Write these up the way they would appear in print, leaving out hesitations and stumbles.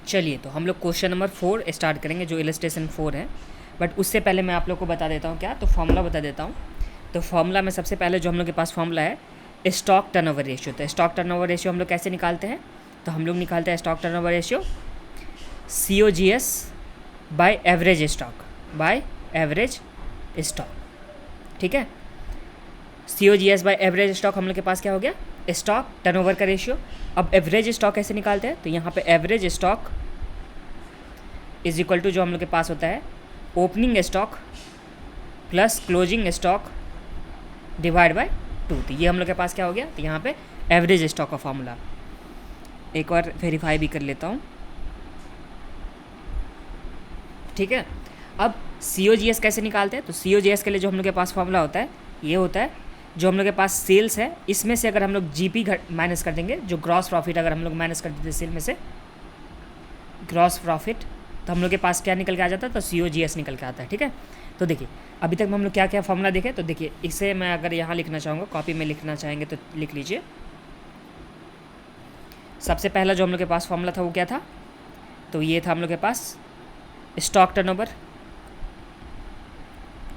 चलिए तो हम लोग क्वेश्चन नंबर 4 स्टार्ट करेंगे जो इलस्ट्रेशन 4 है। बट उससे पहले मैं आप लोग को बता देता हूँ क्या, तो फॉर्मूला बता देता हूँ। तो फॉर्मूला में सबसे पहले जो हम लोग के पास फॉर्मूला है स्टॉक टर्नओवर रेशियो। तो स्टॉक टर्नओवर रेशियो हम लोग कैसे निकालते हैं, तो हम लोग निकालते हैं stock turnover ratio COGS by average stock, ठीक है। COGS बाय एवरेज स्टॉक हम लोग के पास क्या हो गया, स्टॉक टर्नओवर का रेशियो। अब एवरेज स्टॉक कैसे निकालते हैं, तो यहाँ पे average stock is equal to जो हम लोग के पास होता है opening stock plus closing stock divide by 2। तो ये हम लोग के पास क्या हो गया, तो यहाँ पे एवरेज स्टॉक का फॉर्मूला। एक बार वेरीफाई भी कर लेता हूँ, ठीक है। अब COGS कैसे निकालते हैं, तो COGS के लिए जो हम लोग के पास फॉर्मूला होता है ये होता है जो हम लोग के पास सेल्स है, इसमें से अगर हम लोग GP माइनस कर देंगे, जो ग्रॉस प्रॉफिट अगर हम लोग माइनस कर देते सेल में से ग्रॉस प्रॉफिट, तो हम लोग के पास क्या निकल के आ जाता है, तो COGS निकल के आता है, ठीक है। तो देखिए अभी तक हम लोग क्या क्या फॉर्मूला देखे, तो देखिए इसे मैं अगर यहाँ लिखना चाहूँगा, कॉपी में लिखना चाहेंगे तो लिख लीजिए। सबसे पहला जो हम लोग के पास फॉर्मूला था वो क्या था, तो ये था हम लोग के पास स्टॉक टर्नओवर।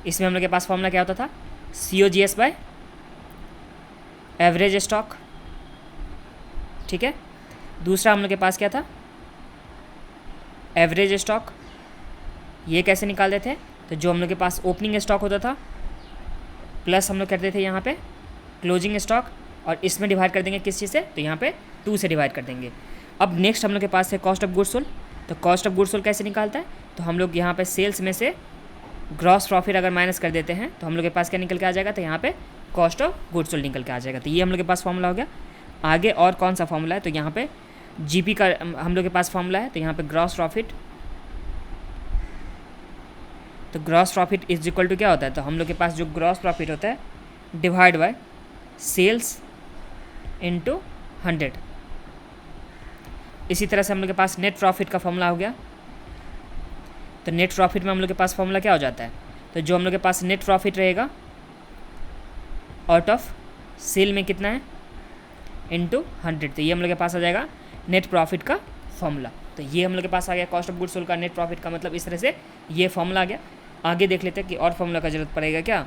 इसमें हम लोग के पास फॉर्मूला क्या होता था, COGS बाय एवरेज स्टॉक, ठीक है। दूसरा हम लोग के पास क्या था, एवरेज स्टॉक। ये कैसे निकाल देते हैं, तो जो हम लोग के पास ओपनिंग स्टॉक होता था प्लस हम लोग करते थे यहाँ पे क्लोजिंग स्टॉक, और इसमें डिवाइड कर देंगे किस चीज़ से, तो यहाँ पे 2 से डिवाइड कर देंगे। अब नेक्स्ट हम लोग के पास है कॉस्ट ऑफ गुड्स सोल्ड। तो कॉस्ट ऑफ गुड्स सोल्ड कैसे निकालता है, तो हम लोग यहाँ पे सेल्स में से ग्रॉस प्रॉफिट अगर माइनस कर देते हैं तो हम लोग के पास क्या निकल के आ जाएगा, तो यहाँ पे कॉस्ट ऑफ गुड्स सोल्ड निकल के आ जाएगा। तो ये हम लोग के पास फॉर्मूला हो गया। आगे और कौन सा फॉर्मूला है, तो यहाँ पे GP का हम लोग के पास फॉर्मूला है, तो यहाँ पे ग्रॉस प्रॉफिट, तो gross profit is equal to क्या होता है, तो हम लोग के पास जो ग्रॉस प्रॉफिट होता है डिवाइड बाय सेल्स इनटू 100। इसी तरह से हम लोग के पास नेट प्रॉफिट का फॉर्मूला हो गया। तो नेट प्रॉफिट में हम लोग के पास फॉर्मूला क्या हो जाता है, तो जो हम लोग के पास नेट प्रॉफिट रहेगा आउट ऑफ सेल में कितना है इनटू 100, तो ये हम लोग के पास आ जाएगा नेट प्रॉफिट का फॉर्मूला। तो ये हम लोग के पास आ गया कॉस्ट ऑफ गुड्स सोल्ड का नेट प्रॉफिट का मतलब इस तरह से ये फॉर्मूला आ गया। आगे देख लेते हैं कि और फॉर्मूला का जरूरत पड़ेगा क्या,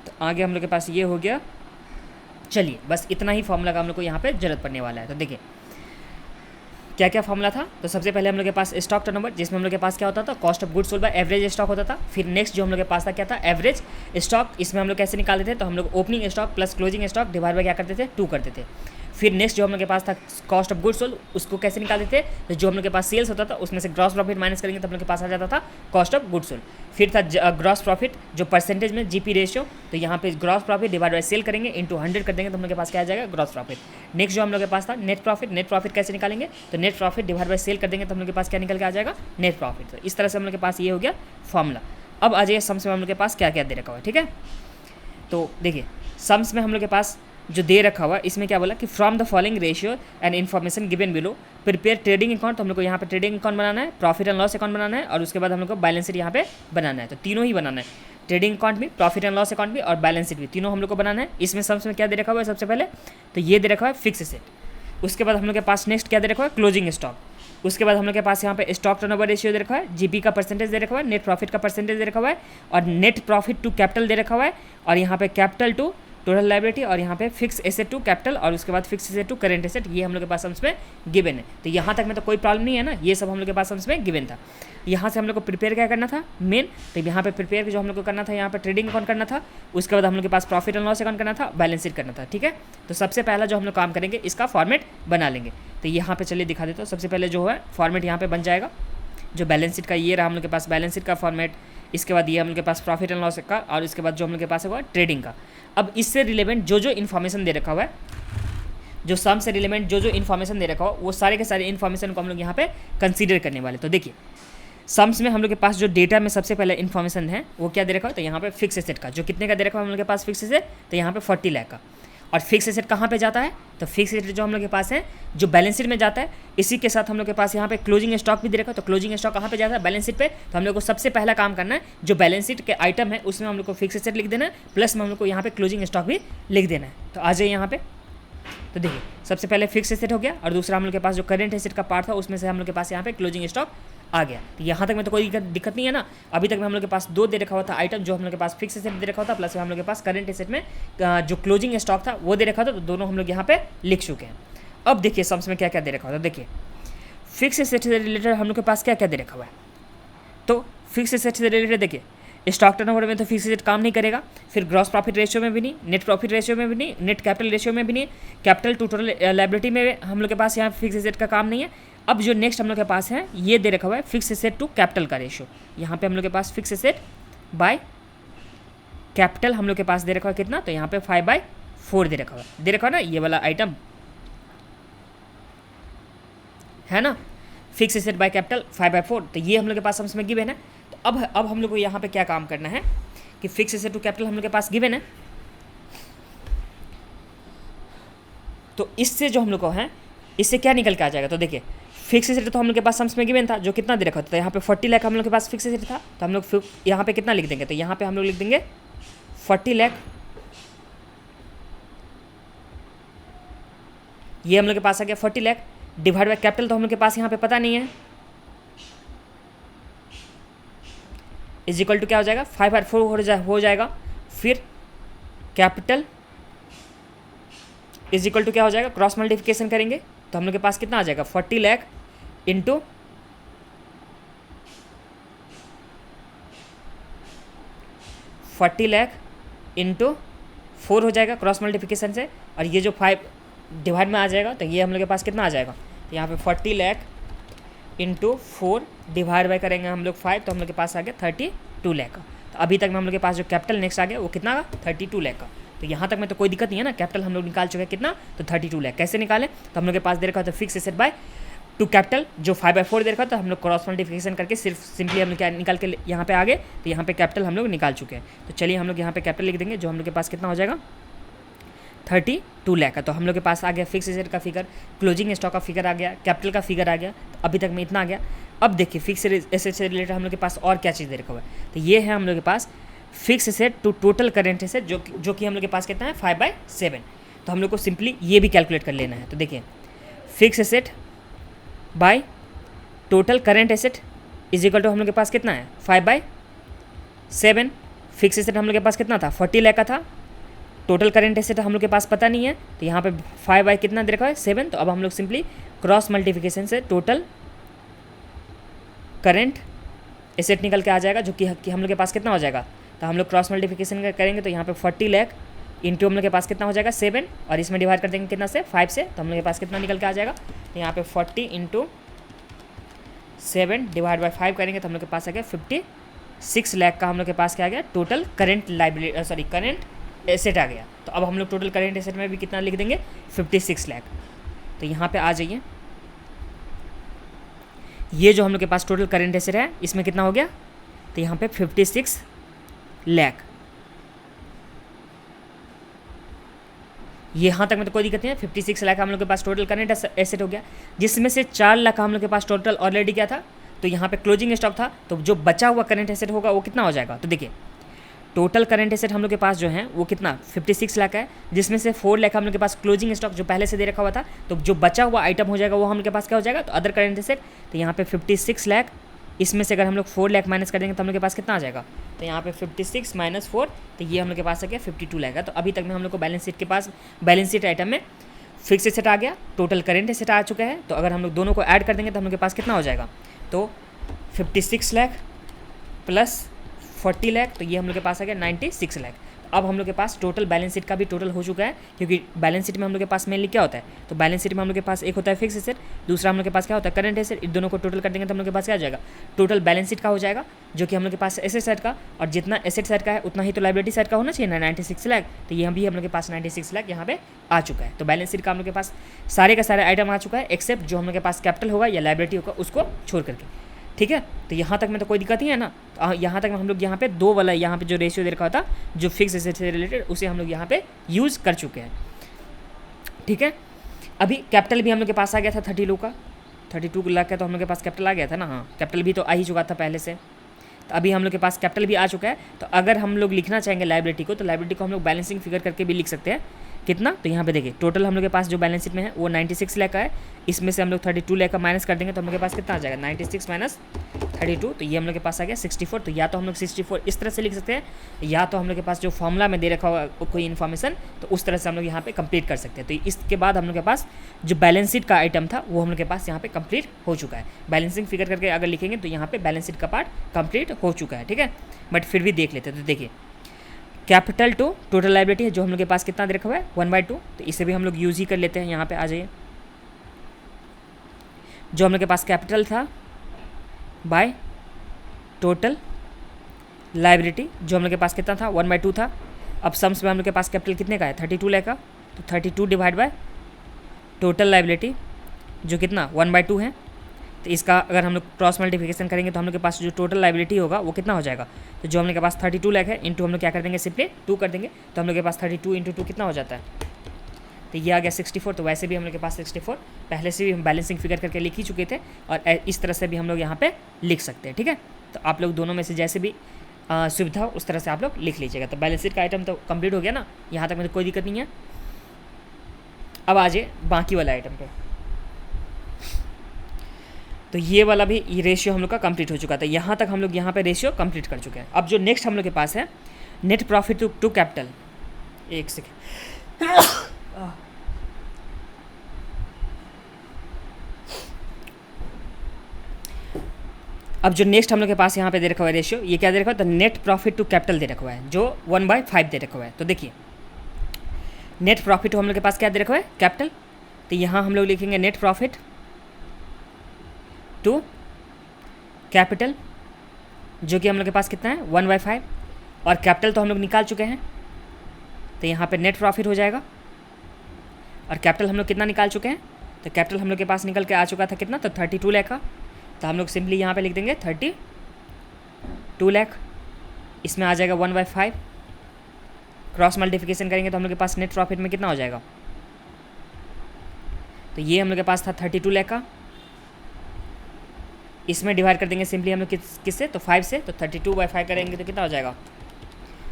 तो आगे हम लोग के पास ये हो गया। चलिए बस इतना ही फॉर्मूला का हम लोग को यहाँ पे जरूरत पड़ने वाला है। तो देखिए क्या क्या फॉर्मूला था, तो सबसे पहले हम लोग के पास स्टॉक टर्नओवर, जिसमें हम लोग के पास क्या होता था, cost of goods sold by average stock होता था। फिर नेक्स्ट जो हम लोग के पास था क्या था, एवरेज स्टॉक। इसमें हम लोग कैसे निकालते थे, तो हम लोग opening stock plus closing stock divide bye क्या करते थे, 2 करते थे। फिर नेक्स्ट जो हम लोग के पास था कॉस्ट ऑफ गुड्स सोल्ड, उसको कैसे निकालते थे, तो जो हम लोग के पास सेल्स होता था उसमें से ग्रॉस प्रॉफिट माइनस करेंगे तो हम लोग के पास आ जाता था कॉस्ट ऑफ गुड्स सोल्ड। फिर था ग्रॉस प्रॉफिट जो परसेंटेज में GP रेशियो, तो यहाँ पे gross profit divide by sale करेंगे इनटू 100 कर देंगे तो हम लोग के पास क्या आ जाएगा, ग्रॉस प्रॉफिट। नेक्स्ट जो हम लोग के पास था नेट प्रॉफिट। नेट प्रॉफिट कैसे निकालेंगे, तो net profit divide by sale कर देंगे तो हम लोग के पास क्या निकल के आ जाएगा, नेट प्रॉफिट। तो इस तरह से हम लोग के पास ये हो गया फॉर्मूला। अब आ जाइए सम्स में हम लोग के पास क्या क्या दे रखा हुआ है, ठीक है। तो देखिए सम्स में हम लोग के पास जो दे रखा हुआ है इसमें क्या बोला कि from the following ratio and information given below prepare trading account. तो हम लोग को यहाँ पे ट्रेडिंग अकाउंट बनाना है, प्रॉफिट एंड लॉस अकाउंट बनाना है, और उसके बाद हम लोग को बैलेंस शीट यहाँ पे बनाना है। तो तीनों ही बनाना है, ट्रेडिंग अकाउंट भी, प्रॉफिट एंड लॉस अकाउंट भी और बैलेंस शीट भी, तीनों हम लोग को बनाना है। इसमें सम्स में क्या दे रखा हुआ है, सबसे पहले तो ये दे रखा हुआ है फिक्स एसेट। उसके बाद हम लोग के पास नेक्स्ट क्या दे रखा हुआ है, क्लोजिंग स्टॉक। उसके बाद हम लोग के पास यहाँ पे स्टॉक टर्नओवर रेशियो दे रखा है, GP का परसेंटेज दे रखा हुआ है, नेट प्रॉफिट का परसेंटेज दे रखा हुआ है, और नेट प्रॉफिट टू कैपिटल दे रखा हुआ है, और यहाँ पे कैपिटल टू टोटल लायबिलिटी, और यहाँ पे फिक्स एसेट टू कैपिटल, और उसके बाद fix asset to current asset. ये हम लोग के पास सम्स में गिवन है। तो यहाँ तक में तो कोई प्रॉब्लम नहीं है ना, ये सब हम लोग के पास सम्स में गिवन था। यहाँ से हम लोग को प्रिपेयर क्या करना था मेन, तो यहाँ पे प्रिपेयर जो हम लोग को करना था, यहाँ पे ट्रेडिंग अकाउंट करना था, उसके बाद हम लोग के पास प्रॉफिट एंड लॉस अकाउंट करना था, बैलेंस शीट करना था, ठीक है। तो सबसे पहला जो हम लोग काम करेंगे इसका फॉर्मेट बना लेंगे। तो यहाँ पे चलिए दिखा देता हूँ। सबसे पहले जो है फॉर्मेट यहाँ पे बन जाएगा जो बैलेंस शीट का, ये रहा हम लोग के पास बैलेंस शीट का फॉर्मेट। इसके बाद ये हम लोग के पास प्रॉफिट एंड लॉस का, और इसके बाद जो हम लोग के पास है वो ट्रेडिंग का। अब इससे रिलेवेंट जो जो इन्फॉर्मेशन दे रखा हुआ है, जो सम से रिलेवेंट जो जो इन्फॉर्मेशन दे रखा हुआ वो सारे के सारे इन्फॉर्मेशन को हम लोग यहाँ पे कंसीडर करने वाले। तो देखिए सम्स में हम लोग के पास जो डेटा में सबसे पहले इन्फॉर्मेशन है वो क्या दे रखा है, तो यहाँ पे फिक्स एसेट का जो कितने का दे रखा है हम लोग के पास फिक्स एसेट, तो यहाँ पे 40 लाख का। और फिक्स एसेट कहाँ पे जाता है, तो फिक्स एसेट जो हम लोग के पास है जो बैलेंस शीट में जाता है, इसी के साथ हम लोग के पास यहाँ पे क्लोजिंग स्टॉक भी दे रखा है। तो क्लोजिंग स्टॉक कहाँ पे जाता है, बैलेंस शीट पे। तो हम लोग को सबसे पहला काम करना है जो बैलेंस शीट के आइटम है उसमें हम लोग को फिक्स एसेट लिख देना है, प्लस में हम लोग को यहाँ पे क्लोजिंग स्टॉक भी लिख देना है। तो आ जाइए यहाँ पे तो देखिए सबसे पहले फिक्स एसेट हो गया और दूसरा हम लोग के पास जो करंट एसेट का पार्ट था उसमें से हम लोग के पास यहाँ पे क्लोजिंग स्टॉक आ गया। तो यहाँ तक में तो कोई दिक्कत नहीं है ना। अभी तक में हम लोग के पास दो दे रखा हुआ था आइटम, जो हम लोग के पास फिक्स एसेट दे रखा हुआ था प्लस हम लोग के पास करंट एसेट में जो क्लोजिंग स्टॉक था वो दे रखा था, तो दोनों हम लोग यहाँ पे लिख चुके हैं। अब देखिए सम्स में क्या क्या दे रखा हुआ था। देखिए फिक्स एसेट से रिलेटेड हम लोग के पास क्या क्या दे रखा हुआ है। तो फिक्स एसेट से रिलेटेड देखिए स्टॉक टर्नओवर में तो फिक्स एसेट काम नहीं करेगा, फिर ग्रॉस प्रॉफिट रेशियो में भी नहीं, नेट प्रॉफिट रेशियो में भी नहीं, नेट कैपिटल रेशियो में भी नहीं, कैपिटल टू टोटल लायबिलिटी में हम लोग के पास यहाँ फिक्स एसेट का काम नहीं है। अब जो नेक्स्ट हम लोग के पास है ये दे रखा हुआ है फिक्स एसेट टू कैपिटल का रेशियो। यहाँ पे हम लोग के पास फिक्स एसेट बाय कैपिटल हम लोग के पास दे रखा है कितना, तो यहाँ पे 5/4 दे रखा हुआ है, दे रखा है ना ये वाला आइटम है ना, फिक्स एसेट बाय कैपिटल 5/4। तो ये हम लोग के पास सम्स में गिवन है। तो अब हम लोग को यहाँ पे क्या काम करना है कि फिक्स एसेट टू कैपिटल हम लोग के पास गिवन है, तो इससे जो हम लोग को है इससे क्या निकल के आ जाएगा। तो देखिए फिक्स एसेट तो हम लोग के पास सम्स में गिवन था जो कितना दे रखा था, तो यहाँ पे 40 लाख हम लोग के पास फिक्स एसेट था, तो हम लोग यहाँ पे कितना लिख देंगे, तो यहाँ पे हम लोग लिख देंगे 40 लाख। ये हम लोग के पास आ गया 40 लाख डिवाइड बाय कैपिटल, तो हम लोग के पास यहाँ पे पता नहीं है, इज इक्वल टू क्या हो जाएगा 5/4 हो जाएगा। फिर कैपिटल इज इक्वल टू क्या हो जाएगा, क्रॉस मल्टीप्लिकेशन करेंगे तो हम लोग के पास कितना आ जाएगा 40 लाख इंटू 40 लाख इंटू 4 हो जाएगा क्रॉस मल्टीप्लिकेशन से, और ये जो 5 डिवाइड में आ जाएगा तो ये हम लोग के पास कितना आ जाएगा, तो यहाँ पे 40 लाख इंटू 4 डिवाइड बाय करेंगे हम लोग 5, तो हम लोग के पास आ गया 32 लाख का। तो अभी तक में हम लोग के पास जो कैपिटल नेक्स्ट आ गया वो कितना का 32 लाख का। तो यहाँ तक में तो कोई दिक्कत नहीं है ना, कैपिटल हम लोग निकाल चुके हैं कितना, तो 32 लाख। कैसे निकालें, तो हम लोग के पास दे रखा था fix asset by two capital जो 5/4 दे रखा था, हम लोग क्रॉस मल्टीप्लिकेशन करके सिंपली हम लोग क्या निकाल के यहाँ पे आ गए, तो यहाँ पे कैपिटल हम लोग निकाल चुके हैं। तो चलिए हम लोग यहाँ पे कैपिटल लिख देंगे, जो हम लोग के पास कितना हो जाएगा 32 लाख का। तो हम लोग के पास आ गया फिक्स एसेट का फिगर, क्लोजिंग स्टॉक का फिगर आ गया, कैपिटल का फिगर आ गया, तो अभी तक में इतना आ गया। अब देखिए फिक्स एसेट से रिलेटेड हम लोग के पास और क्या चीज़ दे रखा हुआ है, तो ये है हम लोग के पास fix asset to total current asset जो कि हम लोग के पास कितना है 5/7। तो हम लोग को सिंपली ये भी कैलकुलेट कर लेना है। तो देखिए fix asset by total current asset is equal to हम लोग के पास कितना है 5/7। फिक्स एसेट हम लोग के पास कितना था 40 लाख का था, टोटल करेंट एसेट हम लोग के पास पता नहीं है, तो यहाँ पे 5 कितना दे रखा है 7। तो अब हम लोग सिंपली क्रॉस मल्टीप्लिकेशन से टोटल करेंट एसेट निकल के आ जाएगा, जो कि हम लोग के पास कितना हो जाएगा, तो हम लोग क्रॉस मल्टीप्लिकेशन करेंगे तो यहाँ पे 40 लाख इंटू हम लोग के पास कितना हो जाएगा 7, और इसमें डिवाइड कर देंगे कितना से 5 से, तो हम लोग के पास कितना निकल के आ जाएगा, तो यहाँ पे 40 इंटू 7 डिवाइड बाई 5 करेंगे तो हम लोग के पास आ गया 56 लाख का हम लोग के पास क्या आ गया total current liability sorry current asset आ गया। तो अब हम लोग टोटल करेंट एसेट में भी कितना लिख देंगे 56 लाख। तो यहाँ पे आ जाइए, ये जो हम लोग के पास टोटल करेंट एसेट है इसमें कितना हो गया, तो यहाँ पे 56 लाख। यहाँ तक में तो कोई दिक्कत नहीं है, 56 लाख हम लोग के पास टोटल करेंट एसेट हो गया, जिसमें से 4 लाख हम लोग के पास टोटल ऑलरेडी क्या था, तो यहाँ पे क्लोजिंग स्टॉक था। तो जो बचा हुआ करेंट एसेट होगा वो कितना हो जाएगा, तो देखिए टोटल करंट एसेट हम लोग के पास जो है वो कितना 56 लाख है, जिसमें से 4 लाख हम लोग के पास क्लोजिंग स्टॉक जो पहले से दे रखा हुआ था। तो जो बचा हुआ आइटम हो जाएगा वो हम लोग के पास क्या हो जाएगा, तो अदर करंट एसेट। तो यहाँ पे 56 लाख, इसमें से अगर हम लोग 4 लाख माइनस कर देंगे तो हम लोग के पास कितना आ जाएगा, तो यहाँ पे 56 माइनस 4, तो ये हम लोग के पास आ गया 52 लाख है। तो अभी तक में हम लोग को बैलेंस शीट के पास बैलेंस शीट आइटम में फिक्स एसेट आ गया, टोटल करेंट एसेट आ चुका है। तो अगर हम लोग दोनों को ऐड कर देंगे तो हम लोग के पास कितना हो जाएगा, तो 56 लाख प्लस 40 लाख, तो ये हम लोग के पास आ गया 96 लाख। अब हम लोग के पास टोटल बैलेंस शीट का भी टोटल हो चुका है, क्योंकि बैलेंस शीट में हम लोग के पास मेनली क्या होता है, तो बैलेंस शीट में हम लोग के पास एक होता है फिक्स एसेट, दूसरा हम लोग के पास क्या होता है करंट एसेट। इन दोनों को टोटल कर देंगे तो हम लोग के पास क्या हो जाएगा, टोटल बैलेंस शीट का हो जाएगा, जो कि हम लोग के पास एसेट साइड का, और जितना एसेट साइड का है उतना ही तो लायबिलिटी साइड का होना चाहिए ना 96 लाख। तो ये भी हम लोग के पास 96 लाख यहाँ पे आ चुका है। तो बैलेंस शीट का हम लोग के पास सारे का सारे आइटम आ चुका है, एक्सेप्ट जो हम लोग के पास कैपिटल होगा या लायबिलिटी होगा उसको छोड़ करके, ठीक है। तो यहाँ तक में तो कोई दिक्कत नहीं है ना। तो यहाँ तक में हम लोग यहाँ पे दो वाला यहाँ पे जो रेशियो दे रखा था जो फिक्स एसेट से रिलेटेड, उसे हम लोग यहाँ पे यूज़ कर चुके हैं, ठीक है। अभी कैपिटल भी हम लोग के पास आ गया था 32 लाख का, तो हम लोग के पास कैपिटल आ गया था ना, हाँ कैपिटल भी तो आ ही चुका था पहले से। तो अभी हम लोग के पास कैपिटल भी आ चुका है। तो अगर हम लोग लिखना चाहेंगे लायबिलिटी को, तो लायबिलिटी को हम लोग बैलेंसिंग फिगर करके भी लिख सकते हैं, कितना, तो यहाँ पे देखिए टोटल हम लोग के पास जो बैलेंस शीट में है वो 96 लाख का है, इसमें से हम लोग 32 लाख का माइनस कर देंगे तो हम लोग के पास कितना आ जाएगा 96 माइनस 32, तो ये हम लोग के पास आ गया 64। तो या तो हम लोग 64 इस तरह से लिख सकते हैं, या तो हम लोग के पास जो फॉर्मूला में दे रखा होगा कोई इन्फॉर्मेशन तो उस तरह से हम लोग यहाँ पे कंप्लीट कर सकते हैं। तो इसके बाद हम लोग के पास जो बैलेंस शीट का आइटम था वो हम लोग के पास यहाँ पे कंप्लीट हो चुका है। बैलेंसिंग फिगर करके अगर लिखेंगे तो यहाँ पे बैलेंस शीट का पार्ट कंप्लीट हो चुका है, ठीक है। बट फिर भी देख लेते हैं, तो देखिए कैपिटल टू टोटल लाइबिलिटी है जो हम लोग के पास कितना दे रखा हुआ है 1/2, तो इसे भी हम लोग यूज ही कर लेते हैं। यहाँ पे आ जाइए, जो हम लोग के पास कैपिटल था बाय टोटल लाइबिलिटी जो हम लोग के पास कितना था 1/2 था। अब सम्स में हम लोग के पास कैपिटल कितने का है 32 लाख का, तो 32 डिवाइड बाय टोटल लाइबिलिटी जो कितना 1/2 है। तो इसका अगर हम लोग क्रॉस मल्टीप्लिकेशन करेंगे तो हम लोग के पास जो टोटल लाइबिलिटी होगा वो कितना हो जाएगा, तो जो हम लोग के पास 32 लाख है इंटू हम लोग क्या कर देंगे सिंपली 2 कर देंगे, तो हम लोग के पास 32 इंटू 2 कितना हो जाता है, तो ये आ गया 64। तो वैसे भी हम लोग के पास 64 पहले से भी हम बैलेंसिंग फिगर करके लिख ही चुके थे और इस तरह से भी हम लोग यहाँ पे लिख सकते हैं, ठीक है। तो आप लोग दोनों में से जैसे भी सुविधा हो उस तरह से आप लोग लिख लीजिएगा। तो बैलेंस शीट का आइटम तो कंप्लीट हो गया ना, यहाँ तक मुझे कोई दिक्कत नहीं है। अब आ जाए बाकी वाला आइटम पे, तो ये वाला भी ये रेशियो हम लोग का कंप्लीट हो चुका था। यहाँ तक हम लोग यहाँ पे रेशियो कंप्लीट कर चुके हैं। अब जो नेक्स्ट हम लोग के पास है नेट प्रॉफिट टू कैपिटल, एक सेकेंड, अब जो नेक्स्ट हम लोग के पास यहाँ पे दे रखा हुआ है रेशियो, ये क्या दे रखा हुआ है, तो नेट प्रॉफिट टू कैपिटल दे रखा हुआ है जो 1/5 दे रखा हुआ है। तो देखिए नेट प्रॉफिट हम लोग के पास क्या दे रखा हुआ है कैपिटल, तो यहाँ हम लोग लिखेंगे नेट प्रॉफिट टू कैपिटल जो कि हम लोग के पास कितना है 1/5, और कैपिटल तो हम लोग निकाल चुके हैं तो यहाँ पे नेट प्रॉफिट हो जाएगा। और कैपिटल हम लोग कितना निकाल चुके हैं, तो कैपिटल हम लोग के पास निकल के आ चुका था कितना, तो 32 लाख का, तो हम लोग सिंपली यहाँ पे लिख देंगे 32 लाख, इसमें आ जाएगा 1/5, क्रॉस मल्टीप्लिकेशन करेंगे तो हम लोग के पास नेट प्रॉफिट में कितना हो जाएगा, तो ये हम लोग के पास था 32 लाख का, इसमें डिवाइड कर देंगे सिंपली हम लोग किससे, तो 5 से, तो 32/5 करेंगे तो कितना हो जाएगा,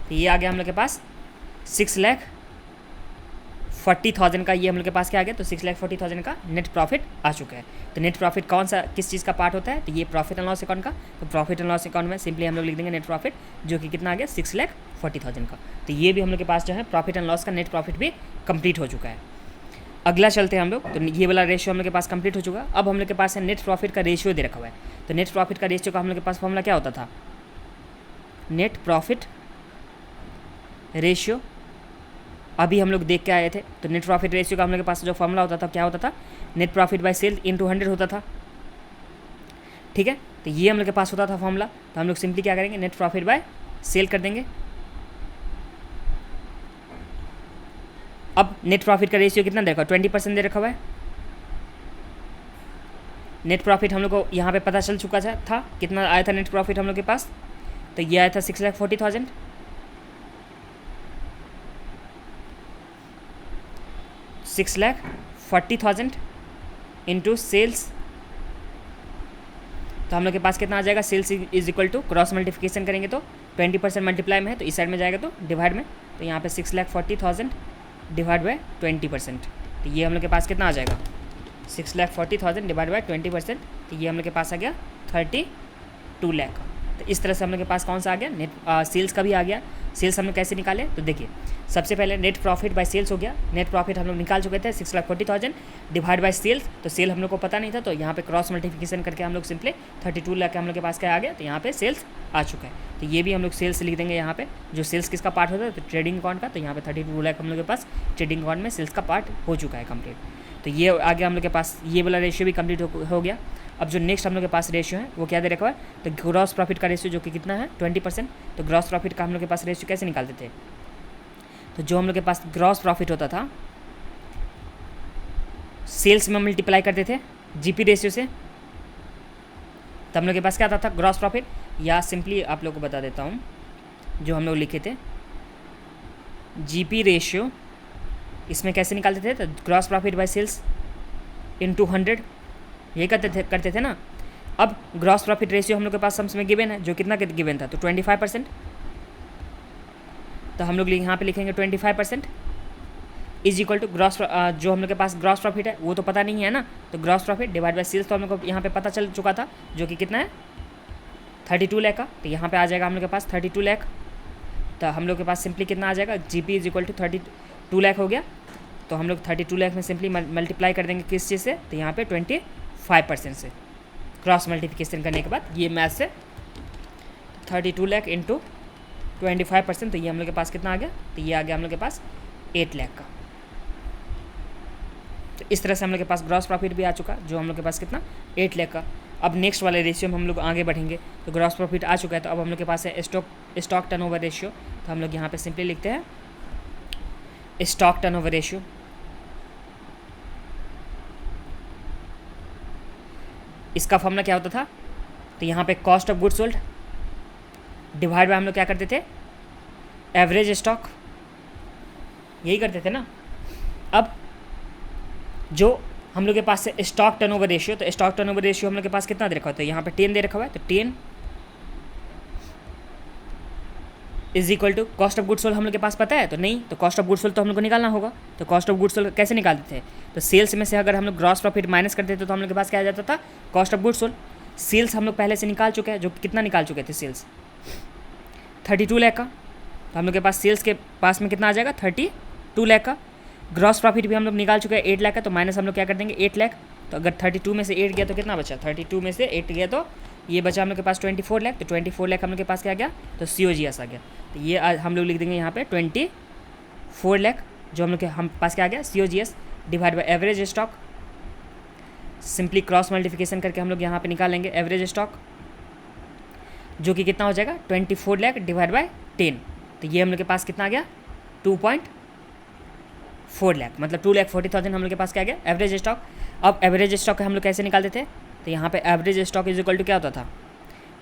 तो ये आ गया हम लोग के पास 6,40,000 का, ये हम लोग के पास क्या आ गया, तो 6,40,000 का नेट प्रॉफिट आ चुका है। तो नेट प्रॉफिट कौन सा किस चीज़ का पार्ट होता है, तो ये प्रॉफिट एंड लॉस अकाउंट का, तो प्रॉफिट एंड लॉस अकाउंट में सिंपली हम लोग लिख देंगे नेट प्रॉफिट जो कि कितना आ गया 6,40,000 का। तो ये भी हम लोग के पास जो है प्रॉफिट एंड लॉस का नेट प्रॉफिट भी कंप्लीट हो चुका है। अगला चलते हैं हम लोग, तो ये वाला रेशियो हम लोग के पास कंप्लीट हो चुका। अब हम लोग के पास है नेट प्रॉफिट का रेशियो दे रखा हुआ है। तो नेट प्रॉफिट का रेशियो का हम लोग के पास फॉर्मूला क्या होता था, नेट प्रॉफिट रेशियो अभी हम लोग देख के आए थे। तो नेट प्रॉफिट रेशियो का हम लोग के पास जो फॉर्मूला होता था क्या होता था, net profit by sale into 100 होता था, ठीक है। तो ये हम लोग के पास होता था फॉर्मूला, तो हम लोग सिंपली क्या करेंगे नेट प्रॉफिट बाय सेल कर देंगे। अब नेट प्रॉफिट का रेशियो कितना दे रखा है 20% दे रखा हुआ है। नेट प्रॉफिट हम लोग को यहाँ पे पता चल चुका था कितना आया था नेट प्रॉफिट हम लोग के पास, तो ये आया था 6,40,000। 6,40,000 इंटू सेल्स, तो हम लोग के पास कितना आ जाएगा, sales is equal to cross multiplication करेंगे तो 20% मल्टीप्लाई में है तो इस साइड में जाएगा तो डिवाइड में, तो यहाँ पे 6,40,000 डिवाइड बाय 20%, तो ये हम लोग के पास कितना आ जाएगा 6,40,000 डिवाइड बाय 20%, तो ये हम लोग के पास आ गया 32 लाख का। तो इस तरह से हम लोग के पास कौन सा आ गया नेट सेल्स का भी आ गया। सेल्स हम लोग कैसे निकाले, तो देखिए सबसे पहले नेट प्रॉफिट बाय सेल्स हो गया। नेट प्रॉफिट हम लोग निकाल चुके थे 6,40,000 डिवाइड बाय सेल्स, तो सेल हम लोग को पता नहीं था तो यहाँ पे क्रॉस मल्टीप्लिकेशन करके हम लोग सिंपली 32 लाख हम लोग के पास क्या आ गया, तो यहाँ पे सेल्स आ चुका है। तो ये भी हम लोग सेल्स लिख देंगे यहाँ पे, जो सेल्स किसका पार्ट होता है, तो ट्रेडिंग अकाउंट का, तो यहाँ पे 32 लाख हम लोग के पास ट्रेडिंग अकाउंट में सेल्स का पार्ट हो चुका है कंप्लीट। तो ये आ गया हम लोग के पास, ये वाला रेशियो भी कंप्लीट हो गया। अब जो नेक्स्ट हम लोग के पास रेशियो है वो क्या दे रखा है, तो ग्रॉस प्रॉफिट का रेशियो जो कि कितना है 20%। तो ग्रॉस प्रॉफिट का हम लोग के पास रेशियो कैसे निकालते थे, तो जो हम लोग के पास ग्रॉस प्रॉफिट होता था सेल्स में मल्टीप्लाई करते थे जीपी रेशियो से, तो हम लोग के पास क्या आता था ग्रॉस प्रॉफिट, या सिंपली आप लोग को बता देता हूँ जो हम लोग लिखे थे जीपी रेशियो, इसमें कैसे निकालते थे, तो gross profit by sales into 100 ये करते थे ना। अब ग्रॉस प्रॉफिट रेशियो हम लोग के पास सम्स में गिवन है, जो कितना गिवन था, तो 25%, तो हम लोग यहाँ पे लिखेंगे 25%। इज इक्वल टू ग्रॉस, जो हम लोग के पास ग्रॉस प्रॉफिट है वो तो पता नहीं है ना, तो gross profit divide by sales तो हम लोग को यहाँ पे पता चल चुका था, जो कि कितना है 32 लाख का। तो यहाँ पे आ जाएगा हम लोग के पास 32 लाख। तो हम लोग के पास सिंपली कितना आ जाएगा, GP is equal to 32 lakh हो गया। तो हम लोग 32 लाख में सिंपली मल्टीप्लाई कर देंगे किस चीज़ से, तो यहाँ पे 25% से क्रॉस मल्टीप्लिकेशन करने के बाद ये मैथ से 32 लाख इंटू 25%, तो ये हम लोग के पास कितना आ गया, तो ये आ गया हम लोग के पास 8 लाख का। तो इस तरह से हम लोग के पास ग्रॉस प्रॉफिट भी आ चुका, जो हम लोग के पास कितना 8 लाख का। अब नेक्स्ट वाले रेशियो में हम लोग आगे बढ़ेंगे। तो ग्रॉस प्रॉफिट आ चुका है, तो अब हम लोग के पास है स्टॉक टर्नओवर रेशियो। तो हम लोग यहाँ पे सिंपली लिखते हैं स्टॉक टर्नओवर रेशियो। इसका फॉर्मूला क्या होता था, तो यहाँ पे cost of goods sold divide by हम लोग क्या करते थे, एवरेज स्टॉक, यही करते थे ना। अब जो हम लोग के पास है स्टॉक टर्नओवर रेशियो, तो स्टॉक टर्नओवर रेशियो हम लोग के पास कितना दे रखा हुआ है, तो यहाँ पे 10 दे रखा हुआ है। तो 10 is equal to cost of goods sold हम लोग के पास पता है, तो नहीं, तो कॉस्ट ऑफ गुड्स सोल्ड तो हम लोग को निकालना होगा। तो कॉस्ट ऑफ गुड्स सोल्ड कैसे निकालते थे, तो सेल्स में से अगर हम लोग ग्रॉस प्रॉफिट माइनस करते थे तो हम लोग के पास क्या आ जाता था, cost of goods sold. Sales हम लोग पहले से निकाल चुके हैं, जो कितना निकाल चुके थे, सेल्स 32 लाख का। तो हम लोग के पास सेल्स के पास में कितना आ जाएगा, 32 लाख का। ग्रॉस प्रॉफिट भी हम लोग निकाल चुके हैं 8 लाख का, तो माइनस हम लोग क्या कर देंगे 8 लाख। तो अगर 32 में से 8 गया तो कितना बचा, 32 में से 8 गया तो ये बचा हम लोग के पास 24 लाख। तो 24 लाख हम लोग के पास क्या गया, तो COGS आ गया। तो ये हम लोग लिख देंगे यहाँ पे 24 लाख, जो हम लोग के हम पास क्या आ गया, COGS divide by average stock. Simply cross multiplication करके हम लोग यहाँ पे निकाल लेंगे एवरेज स्टॉक, जो कि कितना हो जाएगा 24 लाख डिवाइड बाय 10। तो ये हम लोग के पास कितना आ गया 2.4 लाख, मतलब 2,40,000 हम लोग के पास क्या गया एवरेज स्टॉक। अब एवरेज स्टॉक हम लोग कैसे निकालते थे, तो यहाँ पे average stock is equal to क्या होता था,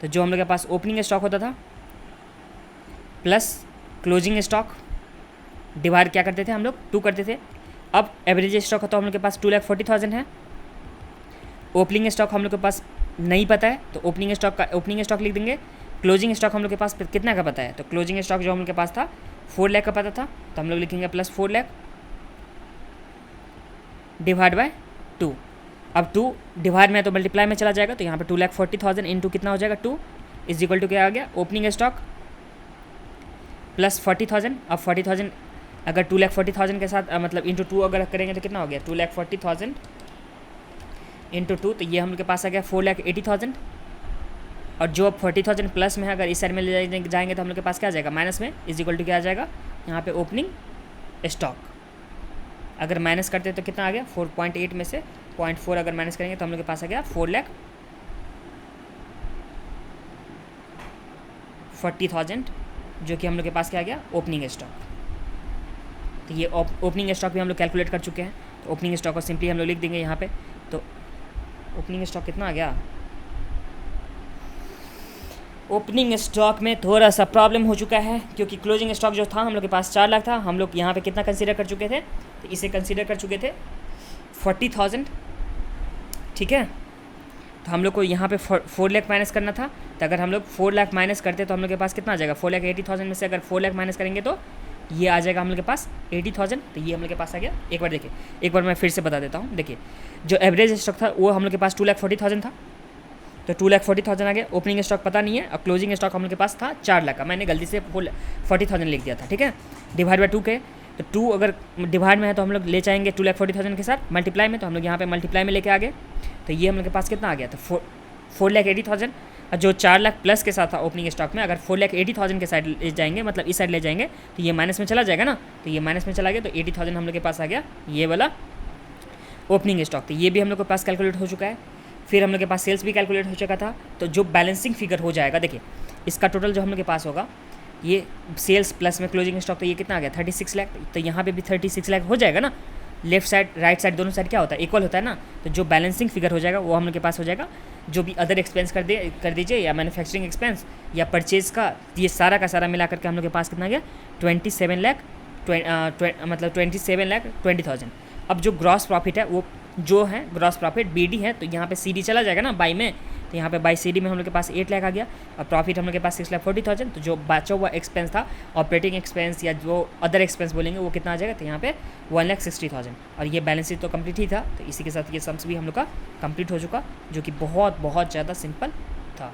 तो जो हम लोग के पास ओपनिंग स्टॉक होता था प्लस क्लोजिंग स्टॉक डिवाइड क्या करते थे हम लोग 2 करते थे। अब एवरेज स्टॉक तो हम लोग के पास 2,40,000 है, ओपनिंग स्टॉक हम लोग के पास नहीं पता है, तो ओपनिंग स्टॉक लिख देंगे। क्लोजिंग स्टॉक हम लोग के पास कितना का पता है, तो क्लोजिंग स्टॉक जो हम लोग के पास था 4 लाख का पता था, तो हम लोग लिखेंगे प्लस 4 लाख डिवाइड बाय 2। अब 2 डिवाइड में तो मल्टीप्लाई में चला जाएगा, तो यहाँ पे 2,40,000 इंटू कितना हो जाएगा 2 इज इक्वल टू क्या आ गया, ओपनिंग स्टॉक प्लस 40,000। अब 40,000 अगर 2,40,000 के साथ मतलब इंटू 2 अगर करेंगे तो कितना हो गया 2,40,000 इंटू 2, तो ये हम लोग के पास आ गया 4,80,000। और जो अब 40,000 प्लस में है, अगर इस साइड में ले जाएंगे तो हम लोग के पास क्या आ जाएगा माइनस में, इज इक्वल टू क्या आ जाएगा यहाँ पे ओपनिंग स्टॉक। अगर माइनस करते तो कितना आ गया 4.8 में से 0.4 अगर माइनस करेंगे तो हम लोग के पास आ गया 4,40,000, जो कि हम लोग के पास क्या आ गया ओपनिंग स्टॉक। तो ये ओपनिंग स्टॉक भी हम लोग कैलकुलेट कर चुके हैं। तो ओपनिंग स्टॉक को सिंपली हम लोग लिख देंगे यहाँ पे। तो ओपनिंग स्टॉक कितना आ गया, ओपनिंग स्टॉक में थोड़ा सा प्रॉब्लम हो चुका है, क्योंकि क्लोजिंग स्टॉक जो था हम लोग के पास 4 लाख था, हम लोग यहाँ पे कितना कंसीडर कर चुके थे, तो इसे कंसीडर कर चुके थे 40,000, ठीक है। तो हम लोग को यहाँ पे 4 लाख माइनस करना था, तो अगर हम लोग 4 लाख माइनस करते तो हम लोग के पास कितना आ जाएगा 4,80,000 में से अगर 4 लाख माइनस करेंगे तो ये आ जाएगा हम लोग के पास 80,000। तो ये हम लोग के पास आ गया। एक बार देखिए, एक बार मैं फिर से बता देता हूँ। देखिए जो एवरेज स्टॉक था वो हम लोग के पास 2,40,000 था, तो 2,40,000 आ गया। ओपनिंग स्टॉक पता नहीं है, और क्लोजिंग स्टॉक हम लोग के पास था 4 लाख का, मैंने गलती से 40,000 लिख दिया था, ठीक है। डिवाइड बाय 2 के, तो 2 अगर डिवाइड में है तो हम लोग ले जाएंगे 2,40,000 के साथ मल्टीप्लाई में, तो हम लोग यहाँ पे मल्टीप्लाई में लेके आ गए। तो ये हम लोग के पास कितना आ गया, तो 4,80,000। और जो 4 लाख प्लस के साथ था ओपनिंग स्टॉक में, अगर 4,80,000 के साइड ले जाएंगे, मतलब इस साइड ले जाएंगे, तो ये माइनस में चला जाएगा ना, तो ये माइनस में चला गया, तो 80,000 हम लोग के पास आ गया ये वाला ओपनिंग स्टॉक। तो ये भी हम लोग के पास कैलकुलेट हो चुका है। फिर हम लोग के पास सेल्स भी कैलकुलेट हो चुका था। तो जो बैलेंसिंग फिगर हो जाएगा, देखिए इसका टोटल जो हम लोग के पास होगा, ये सेल्स प्लस में क्लोजिंग स्टॉक, तो ये कितना आ गया 36 लाख। तो यहाँ पे भी 36 लाख हो जाएगा ना, लेफ्ट साइड राइट साइड दोनों साइड क्या होता है इक्वल होता है ना। तो जो बैलेंसिंग फिगर हो जाएगा वो हम लोग के पास हो जाएगा। जो भी अदर एक्सपेंस कर दीजिए, या मैन्युफैक्चरिंग एक्सपेंस या परचेज का, ये सारा का सारा मिला करके हम लोग के पास कितना गया 27 लाख मतलब 27,20,000। अब जो ग्रॉस प्रॉफिट है वो जो है ग्रॉस प्रॉफिट BD है, तो यहाँ पे CD चला जाएगा ना बाई में, तो यहाँ पे बाई CD में हम लोग के पास 8 लाख आ गया और प्रॉफिट हम लोग के पास 6,40,000। तो जो बचा हुआ एक्सपेंस था ऑपरेटिंग एक्सपेंस या जो अदर एक्सपेंस बोलेंगे वो कितना आ जाएगा, तो यहाँ पे 1,60,000। और ये बैलेंस शीट तो कंप्लीट ही था, तो इसी के साथ ये सम्स भी हम लोग का कंप्लीट हो चुका, जो कि बहुत बहुत ज़्यादा सिंपल था।